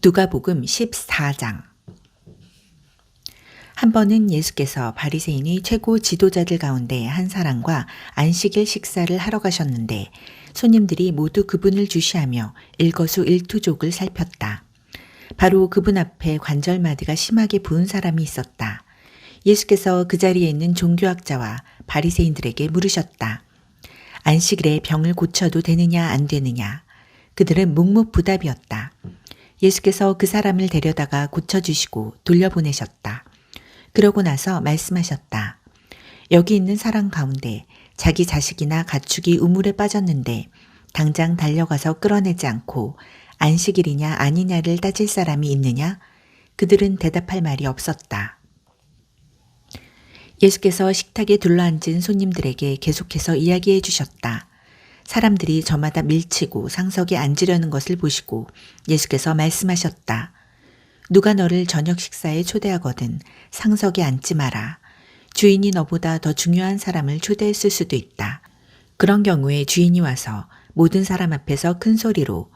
누가복음 14장. 한 번은 예수께서 바리새인의 최고 지도자들 가운데 한 사람과 안식일 식사를 하러 가셨는데 손님들이 모두 그분을 주시하며 일거수일투족을 살폈다. 바로 그분 앞에 관절마디가 심하게 부은 사람이 있었다. 예수께서 그 자리에 있는 종교학자와 바리새인들에게 물으셨다. 안식일에 병을 고쳐도 되느냐 안 되느냐. 그들은 묵묵부답이었다. 예수께서 그 사람을 데려다가 고쳐주시고 돌려보내셨다. 그러고 나서 말씀하셨다. 여기 있는 사람 가운데 자기 자식이나 가축이 우물에 빠졌는데 당장 달려가서 끌어내지 않고 안식일이냐 아니냐를 따질 사람이 있느냐? 그들은 대답할 말이 없었다. 예수께서 식탁에 둘러앉은 손님들에게 계속해서 이야기해 주셨다. 사람들이 저마다 밀치고 상석에 앉으려는 것을 보시고 예수께서 말씀하셨다. 누가 너를 저녁 식사에 초대하거든 상석에 앉지 마라. 주인이 너보다 더 중요한 사람을 초대했을 수도 있다. 그런 경우에 주인이 와서 모든 사람 앞에서 큰 소리로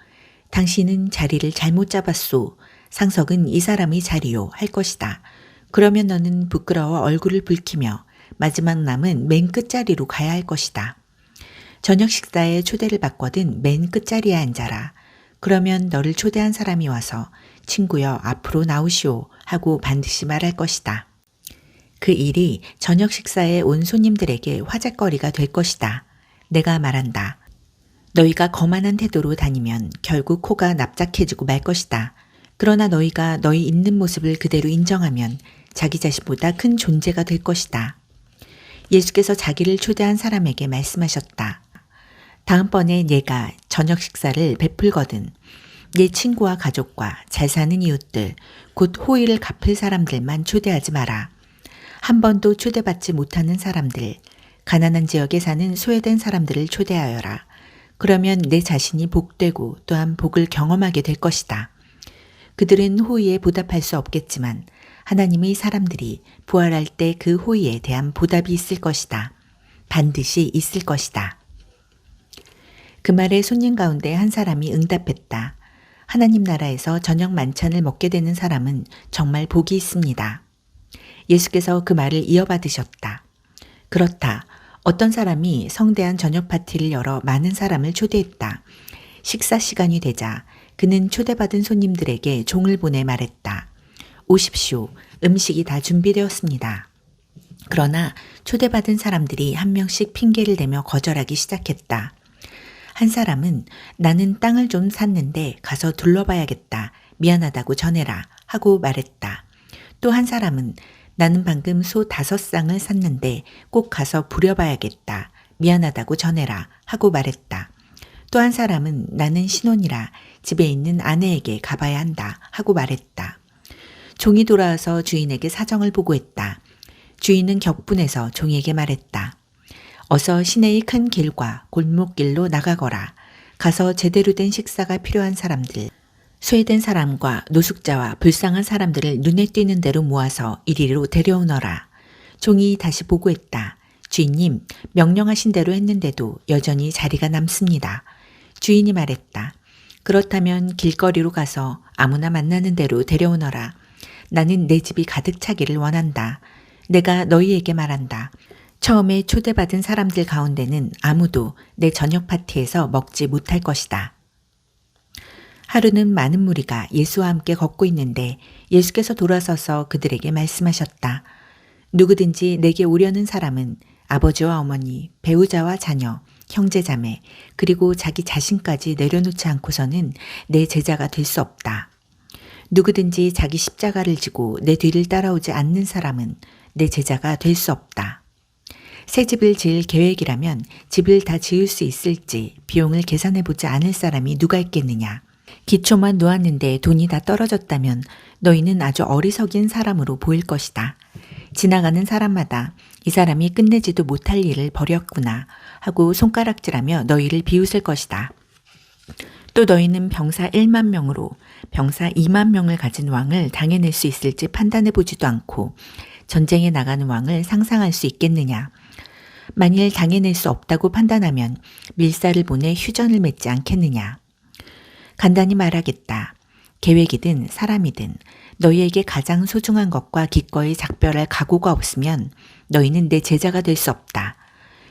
당신은 자리를 잘못 잡았소. 상석은 이 사람의 자리요 할 것이다. 그러면 너는 부끄러워 얼굴을 붉히며 마지막 남은 맨 끝자리로 가야 할 것이다. 저녁 식사에 초대를 받거든 맨 끝자리에 앉아라. 그러면 너를 초대한 사람이 와서 친구여 앞으로 나오시오 하고 반드시 말할 것이다. 그 일이 저녁 식사에 온 손님들에게 화제거리가 될 것이다. 내가 말한다. 너희가 거만한 태도로 다니면 결국 코가 납작해지고 말 것이다. 그러나 너희가 너희 있는 모습을 그대로 인정하면 자기 자신보다 큰 존재가 될 것이다. 예수께서 자기를 초대한 사람에게 말씀하셨다. 다음번에 내가 저녁 식사를 베풀거든 내 친구와 가족과 잘 사는 이웃들 곧 호의를 갚을 사람들만 초대하지 마라. 한 번도 초대받지 못하는 사람들, 가난한 지역에 사는 소외된 사람들을 초대하여라. 그러면 내 자신이 복되고 또한 복을 경험하게 될 것이다. 그들은 호의에 보답할 수 없겠지만 하나님의 사람들이 부활할 때 그 호의에 대한 보답이 있을 것이다. 반드시 있을 것이다. 그 말에 손님 가운데 한 사람이 응답했다. 하나님 나라에서 저녁 만찬을 먹게 되는 사람은 정말 복이 있습니다. 예수께서 그 말을 이어받으셨다. 그렇다. 어떤 사람이 성대한 저녁 파티를 열어 많은 사람을 초대했다. 식사 시간이 되자 그는 초대받은 손님들에게 종을 보내 말했다. 오십시오. 음식이 다 준비되었습니다. 그러나 초대받은 사람들이 한 명씩 핑계를 대며 거절하기 시작했다. 한 사람은 나는 땅을 좀 샀는데 가서 둘러봐야겠다. 미안하다고 전해라 하고 말했다. 또 한 사람은 나는 방금 소 5쌍을 샀는데 꼭 가서 부려봐야겠다. 미안하다고 전해라 하고 말했다. 또 한 사람은 나는 신혼이라 집에 있는 아내에게 가봐야 한다 하고 말했다. 종이 돌아와서 주인에게 사정을 보고했다. 주인은 격분해서 종에게 말했다. 어서 시내의 큰 길과 골목길로 나가거라. 가서 제대로 된 식사가 필요한 사람들, 소외된 사람과 노숙자와 불쌍한 사람들을 눈에 띄는 대로 모아서 이리로 데려오너라. 종이 다시 보고했다. 주인님, 명령하신 대로 했는데도 여전히 자리가 남습니다. 주인이 말했다. 그렇다면 길거리로 가서 아무나 만나는 대로 데려오너라. 나는 내 집이 가득 차기를 원한다. 내가 너희에게 말한다. 처음에 초대받은 사람들 가운데는 아무도 내 저녁 파티에서 먹지 못할 것이다. 하루는 많은 무리가 예수와 함께 걷고 있는데 예수께서 돌아서서 그들에게 말씀하셨다. 누구든지 내게 오려는 사람은 아버지와 어머니, 배우자와 자녀, 형제자매, 그리고 자기 자신까지 내려놓지 않고서는 내 제자가 될 수 없다. 누구든지 자기 십자가를 지고 내 뒤를 따라오지 않는 사람은 내 제자가 될 수 없다. 새 집을 지을 계획이라면 집을 다 지을 수 있을지 비용을 계산해보지 않을 사람이 누가 있겠느냐. 기초만 놓았는데 돈이 다 떨어졌다면 너희는 아주 어리석인 사람으로 보일 것이다. 지나가는 사람마다 이 사람이 끝내지도 못할 일을 벌였구나 하고 손가락질하며 너희를 비웃을 것이다. 또 너희는 병사 1만 명으로 병사 2만 명을 가진 왕을 당해낼 수 있을지 판단해보지도 않고 전쟁에 나가는 왕을 상상할 수 있겠느냐. 만일 당해낼 수 없다고 판단하면 밀사를 보내 휴전을 맺지 않겠느냐. 간단히 말하겠다. 계획이든 사람이든 너희에게 가장 소중한 것과 기꺼이 작별할 각오가 없으면 너희는 내 제자가 될 수 없다.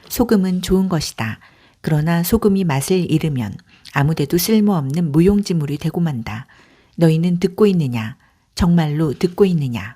소금은 좋은 것이다. 그러나 소금이 맛을 잃으면 아무데도 쓸모없는 무용지물이 되고 만다. 너희는 듣고 있느냐? 정말로 듣고 있느냐?